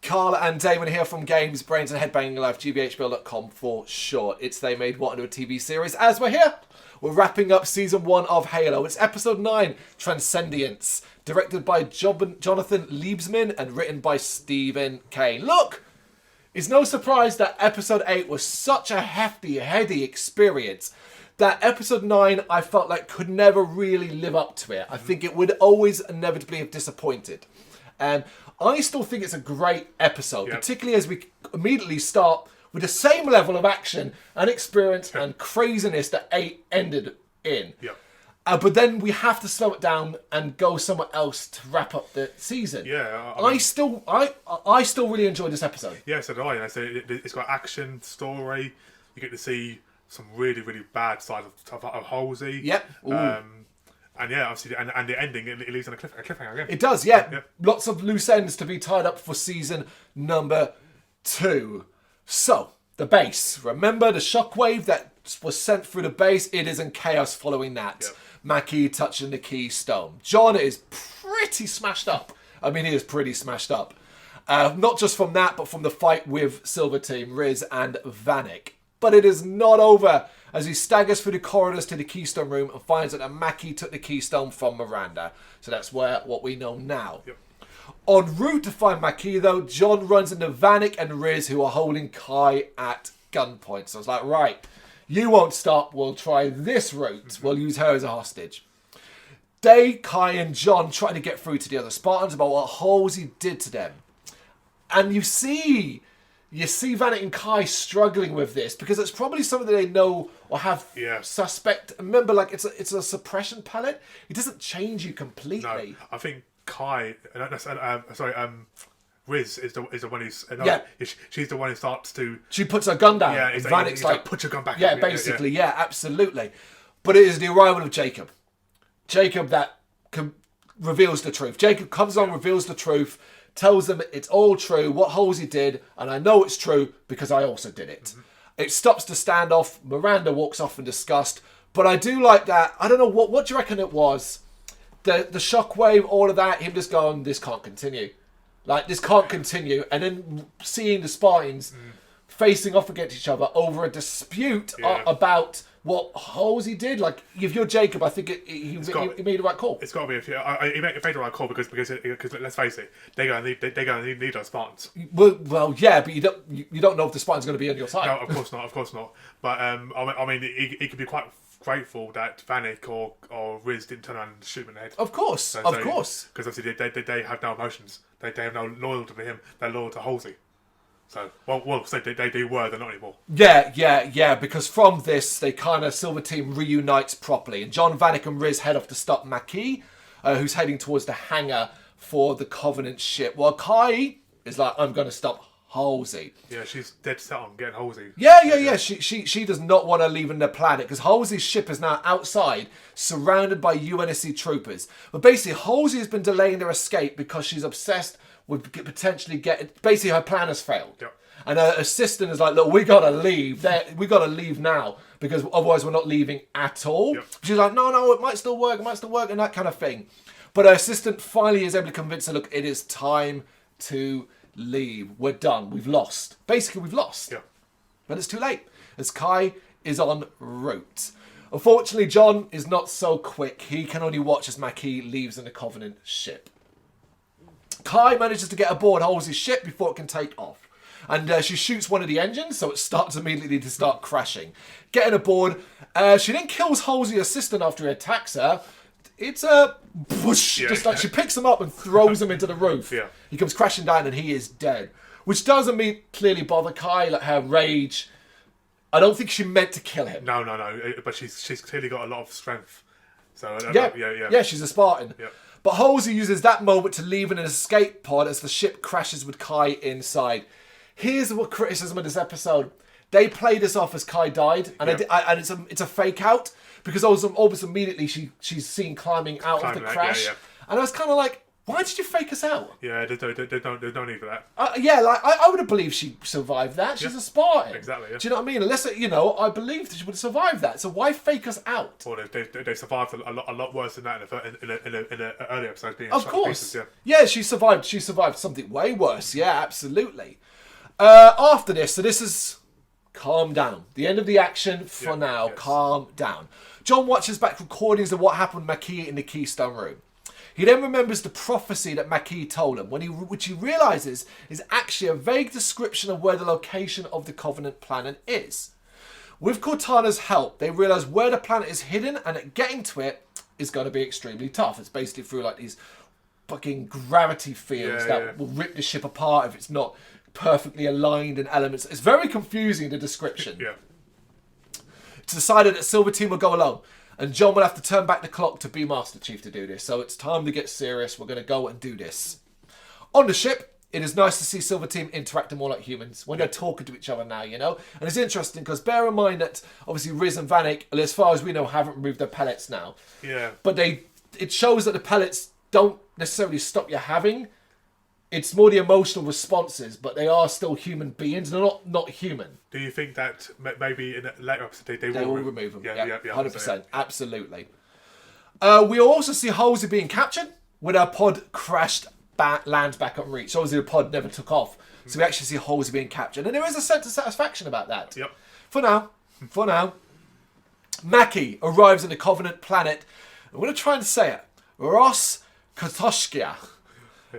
Carl and Damon here from Brrraains A Head-Banging Life, gbhblofficial for short. It's They Made What into a TV series. As we're here, we're wrapping up season 1 of Halo. It's episode 9, Transcendence, directed by Jonathan Liebesman and written by Stephen Kane. Look, it's no surprise that episode 8 was such a hefty, heady experience that episode 9 I felt like could never really live up to it. I think it would always inevitably have disappointed. I still think it's a great episode, particularly as we immediately start with the same level of action and experience and craziness that 8 ended in. But then we have to slow it down and go somewhere else to wrap up the season. I still really enjoyed this episode. Yeah, so did I. It's got action, story. You get to see some really, really bad side of Halsey. And yeah, obviously, and the ending, it leaves on a cliffhanger again. It does, yeah. Lots of loose ends to be tied up for season number 2. So, the base. Remember the shockwave that was sent through the base? It is in chaos following that. Mackie touching the keystone. John is pretty smashed up. I mean, he is pretty smashed up. Not just from that, but from the fight with Silver Team, Riz and Vanek. But it is not over as he staggers through the corridors to the Keystone room and finds out that Mackie took the Keystone from Miranda. So that's what we know now. En route to find Mackie, though, John runs into Vanek and Riz, who are holding Kai at gunpoint. So it's like, right, you won't stop. We'll try this route. We'll use her as a hostage. Kai, and John trying to get through to the other Spartans about what Halsey did to them. And you see Vanek and Kai struggling with this because it's probably something that they know or have suspect. Remember, like it's a suppression pellet. It doesn't change you completely. No, I think Kai. Riz is the one who's she's the one who starts to. She puts her gun down. Yeah, and Vanek's like put your gun back. Yeah, basically, yeah, absolutely. But it is the arrival of Jacob. Jacob that reveals the truth. Jacob comes on, reveals the truth. Tells them it's all true, what Halsey did, and I know it's true because I also did it. It stops the standoff. Miranda walks off in disgust. But I do like that. I don't know, what do you reckon it was? The shockwave, all of that, him just going, this can't continue. Like, this can't continue. And then seeing the Spartans facing off against each other over a dispute about what Halsey did. Like, if you're Jacob, I think he made the right call. It's got to be. He made the right call because let's face it, they're going to need those Spartans. Well, yeah, but you don't know if the Spartans are going to be on your side. No, of course not. But I mean, he could be quite grateful that Vanek or Riz didn't turn around and shoot him in the head. Of course, of course. Because obviously they have no emotions. They have no loyalty to him. They're loyal to Halsey. So, so they were, they're not anymore. Yeah, because from this, they kind of, Silver Team reunites properly. And John, Vanek and Riz head off to stop Mackie, who's heading towards the hangar for the Covenant ship. While Kai is like, I'm going to stop Halsey. Yeah, she's dead set on getting Halsey. Yeah. She does not want to leave the planet because Halsey's ship is now outside, surrounded by UNSC troopers. But basically, Halsey has been delaying their escape because she's obsessed with potentially getting. Basically, her plan has failed. And her assistant is like, look, we got to leave. We got to leave now because otherwise we're not leaving at all. She's like, no, it might still work, and that kind of thing. But her assistant finally is able to convince her, look, it is time to leave. We're done. We've lost. Basically, we've lost. But it's too late, as Kai is en route. Unfortunately, John is not so quick. He can only watch as Mackie leaves in the Covenant ship. Kai manages to get aboard Halsey's ship before it can take off. And she shoots one of the engines, so it starts immediately to start crashing. Getting aboard, she then kills Halsey's assistant after he attacks her. It's a whoosh, just like she picks him up and throws him into the roof. He comes crashing down and he is dead. Which doesn't clearly bother Kai, like her rage. I don't think she meant to kill him. No. But she's clearly got a lot of strength. So yeah, she's a Spartan. But Halsey uses that moment to leave in an escape pod as the ship crashes with Kai inside. Here's what criticism of this episode. They play this off as Kai died, and it's a fake out because almost immediately she's seen climbing out of the crash. And I was kind of like, Why did you fake us out? Yeah, there's no need for that. Yeah, like I would have believed she survived that. She's a Spartan. Exactly. Yeah. Do you know what I mean? Unless I believed she would have survived that. So why fake us out? Well, they survived a lot worse than that in the early episodes. Being Of shot to course. pieces, Yeah, she survived. She survived something way worse. Yeah, absolutely. After this, so this is calm down. The end of the action for now. Yes. Calm down. John watches back recordings of what happened with Makee in the Keystone Room. He then remembers the prophecy that Makee told him, which he realises is actually a vague description of where the location of the Covenant planet is. With Cortana's help, they realise where the planet is hidden, and that getting to it is going to be extremely tough. It's basically through like these fucking gravity fields that will rip the ship apart if it's not perfectly aligned in elements. It's very confusing, the description. Yeah. It's decided that Silver Team will go alone. And John will have to turn back the clock to be Master Chief to do this. So it's time to get serious. We're going to go and do this. On the ship, it is nice to see Silver Team interacting more like humans when they're talking to each other now, you know? And it's interesting because bear in mind that obviously Riz and Vanek, as far as we know, haven't removed their pellets now. Yeah. But it shows that the pellets don't necessarily stop you having. It's more the emotional responses, but they are still human beings. They're not human. Do you think that maybe in a later episode they will remove them? Yeah, 100%. Absolutely. We also see Halsey being captured when her pod crashed, lands back on Reach. Obviously, the pod never took off. So we actually see Halsey being captured. And there is a sense of satisfaction about that. Yep. For now. Makee arrives on the Covenant planet. I'm going to try and say it. Ross Kotoshkia.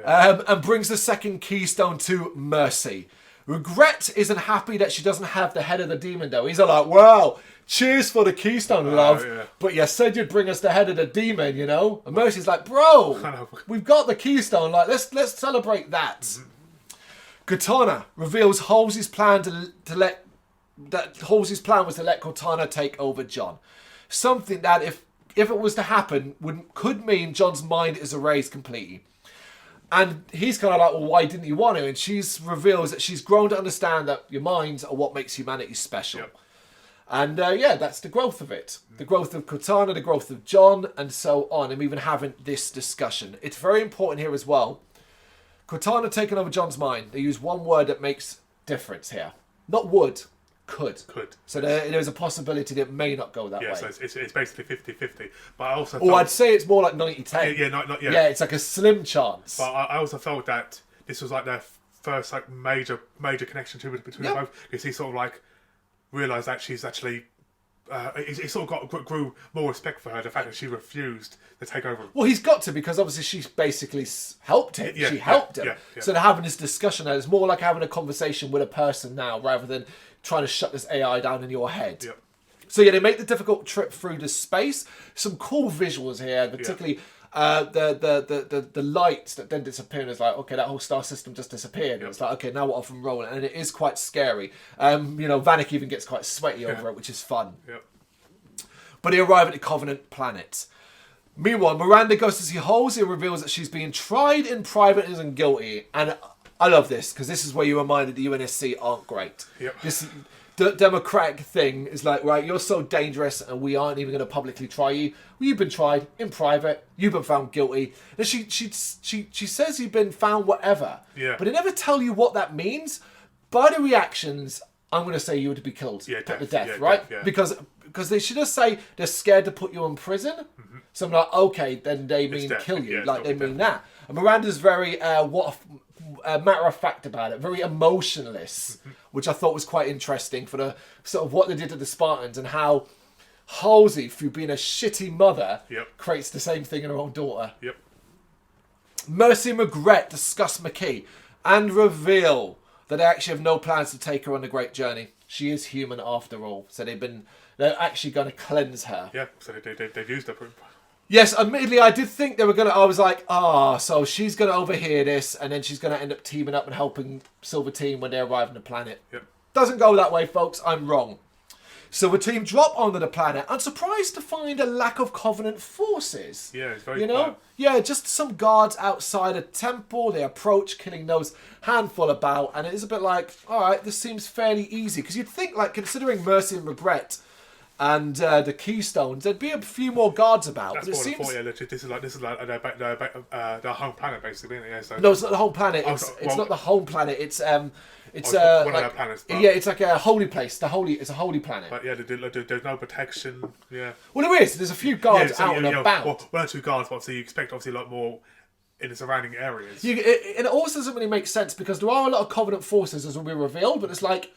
And brings the second keystone to Mercy. Regret isn't happy that she doesn't have the head of the demon, though. He's like, wow, cheers for the keystone, love. Yeah. But you said you'd bring us the head of the demon, you know? And Mercy's like, bro, we've got the keystone. Like, let's celebrate that. Mm-hmm. Cortana reveals Halsey's plan Halsey's plan was to let Cortana take over John. Something that, if it was to happen, could mean John's mind is erased completely. And he's kind of like, well, why didn't you want to? And she reveals that she's grown to understand that your minds are what makes humanity special. Yep. And that's the growth of it. The growth of Cortana, the growth of John, and so on. And even having this discussion. It's very important here as well. Cortana taking over John's mind. They use one word that makes difference here. Not would. Could. So there's a possibility that it may not go that way. So it's basically 50-50. But I also I'd say it's more like 90-10. Yeah, it's like a slim chance. But I also felt that this was like their first like major connection between them both. Because he sort of like realised that she's actually... he sort of grew more respect for her, the fact that she refused to take over. Well, he's got to, because obviously she's basically helped him. She helped him. So they're having this discussion now. It's more like having a conversation with a person now, rather than trying to shut this AI down in your head. Yep. So they make the difficult trip through the space. Some cool visuals here, particularly the lights that then disappear. And it's like, okay, that whole star system just disappeared. And it's like, okay, now we're off and rolling. And it is quite scary. Vanek even gets quite sweaty over it, which is fun. Yep. But they arrive at the Covenant planet. Meanwhile, Miranda goes to see Halsey and reveals that she's being tried in private and isn't guilty. And I love this, because this is where you're reminded the UNSC aren't great. Yep. This democratic thing is like, right, you're so dangerous and we aren't even going to publicly try you. Well, you've been tried in private. You've been found guilty. And she says you've been found whatever. Yeah. But they never tell you what that means. By the reactions, I'm going to say you would be killed. Put to death, right? Yeah. Because they should just say they're scared to put you in prison. Mm-hmm. So I'm like, okay, then they mean kill you. Like, they mean that. And Miranda's very, matter of fact about it, very emotionless, which I thought was quite interesting for the sort of what they did to the Spartans, and how Halsey, through being a shitty mother, creates the same thing in her own daughter. Yep. Mercy and Regret discuss Makee and reveal that they actually have no plans to take her on the great journey. She is human after all, so they're actually going to cleanse her. Yeah, so they've used her. Yes, admittedly, I did think they were going to... I was like, so she's going to overhear this, and then she's going to end up teaming up and helping Silver Team when they arrive on the planet. Yep. Doesn't go that way, folks. I'm wrong. Silver Team drop onto the planet. I'm surprised to find a lack of Covenant forces. Yeah, it's very quiet. Yeah, just some guards outside a temple. They approach, killing those handful about, and it is a bit like, all right, this seems fairly easy. Because you'd think, like, considering Mercy and Regret... and the keystones, there'd be a few more guards about. That's but it more than seems 40. Yeah, legit. This is like their home planet, basically, isn't it? Yeah, so no, it's not the home planet. Oh, It's not the home planet. It's one of like, their planets. But, yeah, it's like a holy place. It's a holy planet. But yeah, there's no protection. Yeah. Well, there is. There's a few guards so, out and about. Well, one or two guards, but obviously you expect a lot more in the surrounding areas. And it also doesn't really make sense because there are a lot of Covenant forces, as will be revealed, but it's like,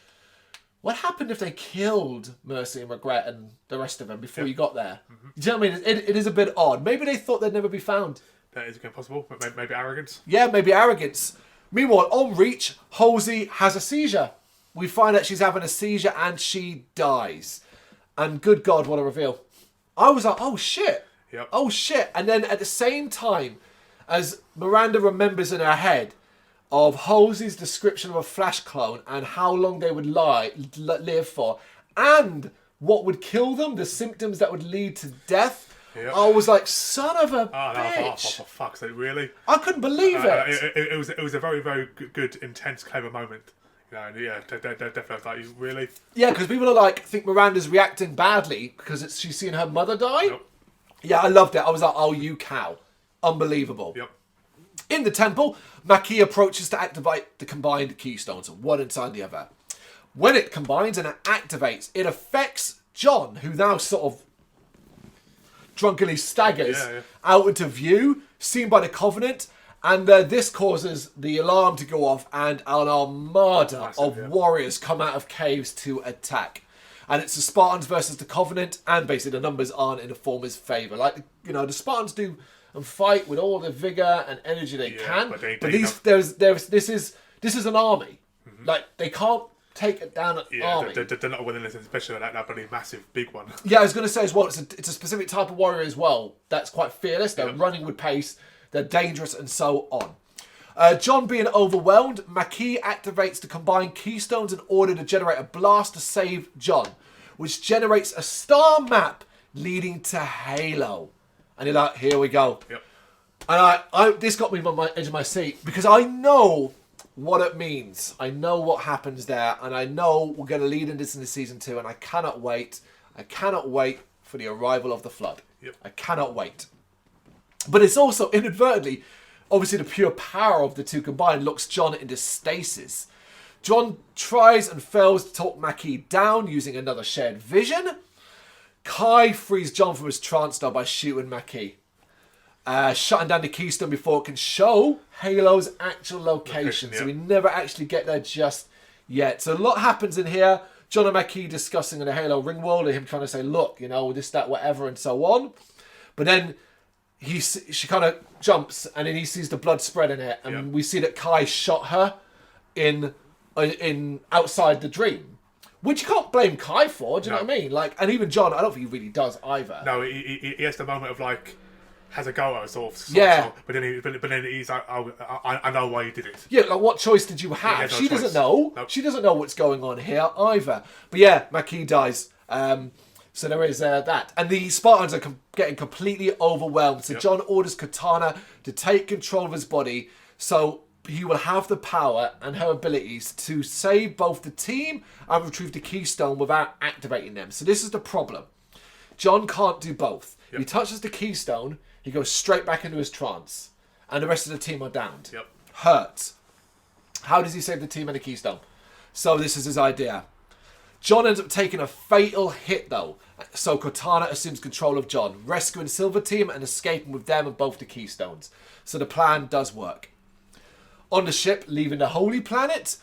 what happened if they killed Mercy and Regret and the rest of them before you got there? Mm-hmm. Do you know what I mean? It is a bit odd. Maybe they thought they'd never be found. That is again possible, but maybe arrogance. Yeah, maybe arrogance. Meanwhile, on Reach, Halsey has a seizure. We find out she's having a seizure and she dies. And good God, what a reveal. I was like, oh shit. Yep. Oh shit. And then at the same time, as Miranda remembers in her head of Halsey's description of a Flash clone and how long they would live for, and what would kill them, the symptoms that would lead to death, I was like, son of a bitch. For fuck's sake, really? I couldn't believe it. It was a very, very good, intense, clever moment. You know, and yeah, definitely like, you really? Yeah, because people are like, think Miranda's reacting badly because she's seeing her mother die. Nope. Yeah, I loved it. I was like, oh, you cow. Unbelievable. Yep. In the temple, Maquis approaches to activate the combined keystones, one inside the other. When it combines and it activates, it affects John, who now sort of drunkenly staggers out into view, seen by the Covenant, and this causes the alarm to go off and an armada of warriors come out of caves to attack. And it's the Spartans versus the Covenant, and basically the numbers aren't in the former's favour. Like, you know, the Spartans do and fight with all the vigour and energy they can, but this is an army. Mm-hmm. Like, they can't take it down an army. They're not willing to, especially like that bloody massive big one. Yeah, I was going to say as well, it's a specific type of warrior as well that's quite fearless. They're running with pace, they're dangerous, and so on. John being overwhelmed, Maquis activates the combined keystones in order to generate a blast to save John, which generates a star map leading to Halo. And you're like, here we go. Yep. And I this got me on my edge of my seat because I know what it means. I know what happens there, and I know we're going to lead into this in season 2, and I cannot wait. I cannot wait for the arrival of the Flood. Yep. I cannot wait. But it's also inadvertently, obviously the pure power of the two combined locks John into stasis. John tries and fails to talk Maquis down using another shared vision. Kai frees John from his trance though by shooting Maquis. Shutting down the keystone before it can show Halo's actual location. So we never actually get there just yet. So a lot happens in here. John and Maquis discussing in the Halo ring world and him trying to say, look, you know, this, that, whatever, and so on. But then she kind of jumps and then he sees the blood spreading it. And we see that Kai shot her in outside the dream. Which you can't blame Kai for, do you know what I mean? Like, and even John, I don't think he really does either. No, he has the moment of like, has a go at us, sort of, but then he's like, oh, I know why you did it. Yeah, like what choice did you have? She doesn't know. Nope. She doesn't know what's going on here either. But yeah, Maquis dies. So there is that. And the Spartans are getting completely overwhelmed. So John orders Katana to take control of his body so he will have the power and her abilities to save both the team and retrieve the keystone without activating them. So this is the problem. John can't do both. He touches the keystone, he goes straight back into his trance. And the rest of the team are downed. Hurts. How does he save the team and the keystone? So this is his idea. John ends up taking a fatal hit though. So Cortana assumes control of John, rescuing Silver Team and escaping with them and both the keystones. So the plan does work. On the ship, leaving the Holy Planet,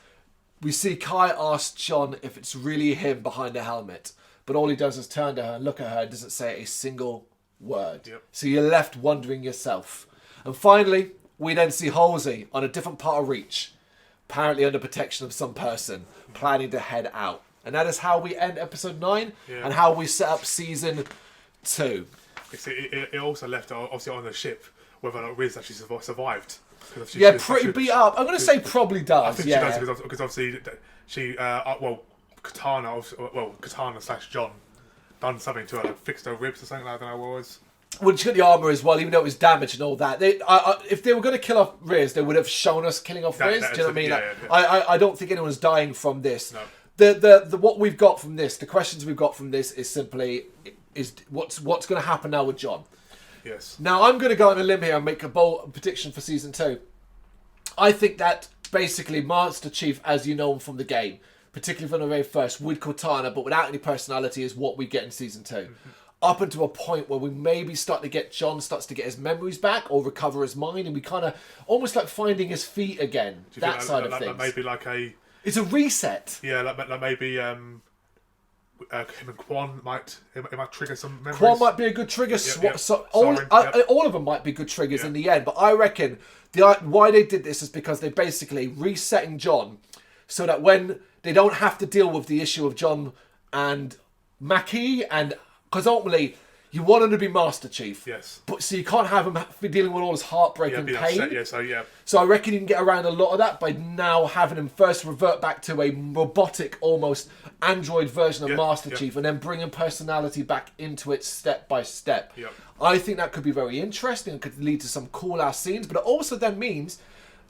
we see Kai ask John if it's really him behind the helmet. But all he does is turn to her and look at her and doesn't say a single word. So you're left wondering yourself. And finally, we then see Halsey on a different part of Reach, apparently under protection of some person, planning to head out. And that is how we end episode 9 and how we set up season 2. It also left obviously on the ship whether or not Riz actually survived. Pretty beat up. I'm going to say probably does. I think she does because obviously she, Katana / John done something to her, like fixed her ribs or something like that. I don't know what it was. Well, she got the armour as well, even though it was damaged and all that. If they were going to kill off Riz, they would have shown us killing off Riz. Do you know what I mean? I don't think anyone's dying from this. No. the what we've got from this, the questions we've got from this is simply what's going to happen now with John. Yes. Now I'm going to go on a limb here and make a bold prediction for season 2. I think that basically Master Chief, as you know him from the game, particularly from the very first, with Cortana, but without any personality, is what we get in season 2. Mm-hmm. Up until a point where we maybe start to get John starts to get his memories back or recover his mind, and we kind of almost like finding his feet again. That side of things. Maybe like it's a reset. Yeah, like maybe him and Quan might trigger some memories. Quan might be a good trigger. All of them might be good triggers in the end, but I reckon why they did this is because they're basically resetting John so that when they don't have to deal with the issue of John and Mackie, and because ultimately you want him to be Master Chief. Yes. But so you can't have him be dealing with all his heartbreak and pain. Upset, So I reckon you can get around a lot of that by now having him first revert back to a robotic, almost android version of Master Chief, and then bringing personality back into it step by step. Yep. I think that could be very interesting and could lead to some cool-ass scenes, but it also then means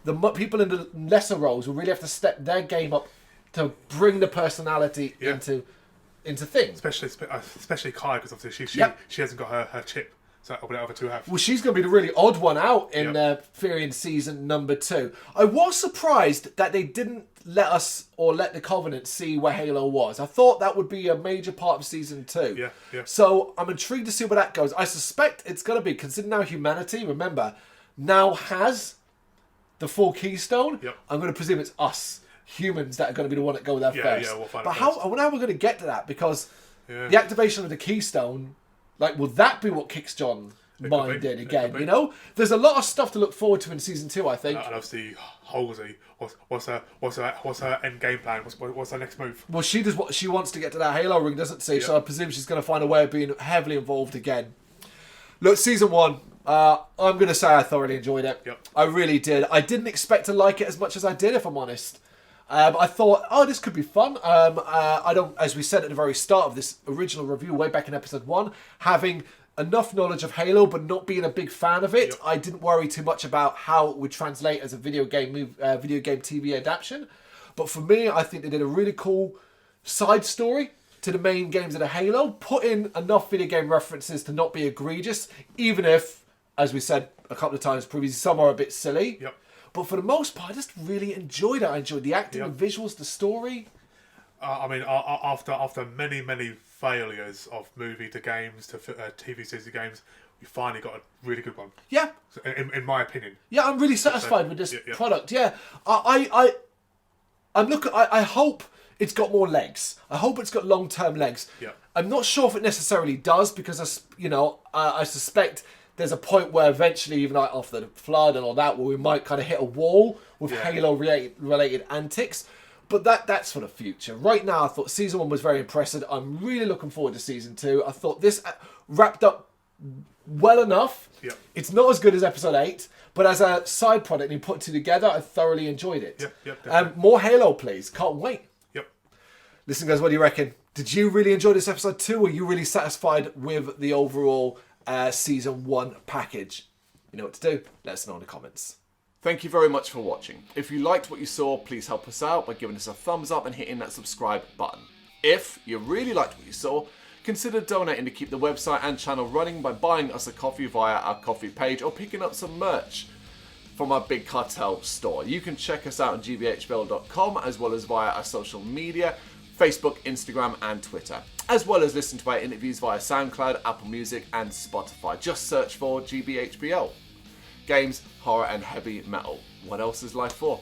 the people in the lesser roles will really have to step their game up to bring the personality into things. Especially Kai, because obviously she hasn't got her chip, so what the other two have. Well, she's going to be the really odd one out in Theory in season number 2. I was surprised that they didn't let us or let the Covenant see where Halo was. I thought that would be a major part of season 2. Yeah. So I'm intrigued to see where that goes. I suspect it's going to be, considering now humanity, remember, now has the full keystone. Yep. I'm going to presume it's us humans that are going to be the one that go there first. Yeah, we'll find but it how first. are we going to get to that? Because the activation of the keystone, like, will that be what kicks John mind in again? You know, there's a lot of stuff to look forward to in season 2. I think. And obviously, Halsey, what's her end game plan? What's her next move? Well, she does what she wants to get to that Halo ring, doesn't she? So I presume she's going to find a way of being heavily involved again. Look, season 1. I'm going to say I thoroughly enjoyed it. Yep. I really did. I didn't expect to like it as much as I did, if I'm honest. I thought, this could be fun. I don't, as we said at the very start of this original review, way back in episode 1, having enough knowledge of Halo, but not being a big fan of it, I didn't worry too much about how it would translate as a video game TV adaptation. But for me, I think they did a really cool side story to the main games of the Halo, put in enough video game references to not be egregious, even if, as we said a couple of times previously, some are a bit silly. Yep. But for the most part, I just really enjoyed it. I enjoyed the acting, the visuals, the story. I mean, after many failures of movie to games to TV series to games, we finally got a really good one. Yeah. In my opinion. Yeah, I'm really satisfied with this product. Yeah. I hope it's got more legs. I hope it's got long-term legs. Yeah. I'm not sure if it necessarily does because, I suspect there's a point where eventually, even like after the flood and all that, where we might kind of hit a wall with Halo-related antics. But that's for the future. Right now, I thought season 1 was very impressive. I'm really looking forward to season 2. I thought this wrapped up well enough. Yep. It's not as good as episode 8, but as a side product and you put 2 together, I thoroughly enjoyed it. Yep, more Halo, please. Can't wait. Yep. Listen, guys, what do you reckon? Did you really enjoy this episode 2? Or are you really satisfied with the overall season 1 package? You know what to do. Let us know in the comments. Thank you very much for watching. If you liked what you saw, please help us out by giving us a thumbs up and hitting that subscribe button. If you really liked what you saw, consider donating to keep the website and channel running by buying us a coffee via our coffee page or picking up some merch from our Big Cartel store. You can check us out on gbhbl.com as well as via our social media, Facebook, Instagram and Twitter, as well as listen to our interviews via SoundCloud, Apple Music and Spotify. Just search for GBHBL. Games, horror and heavy metal. What else is life for?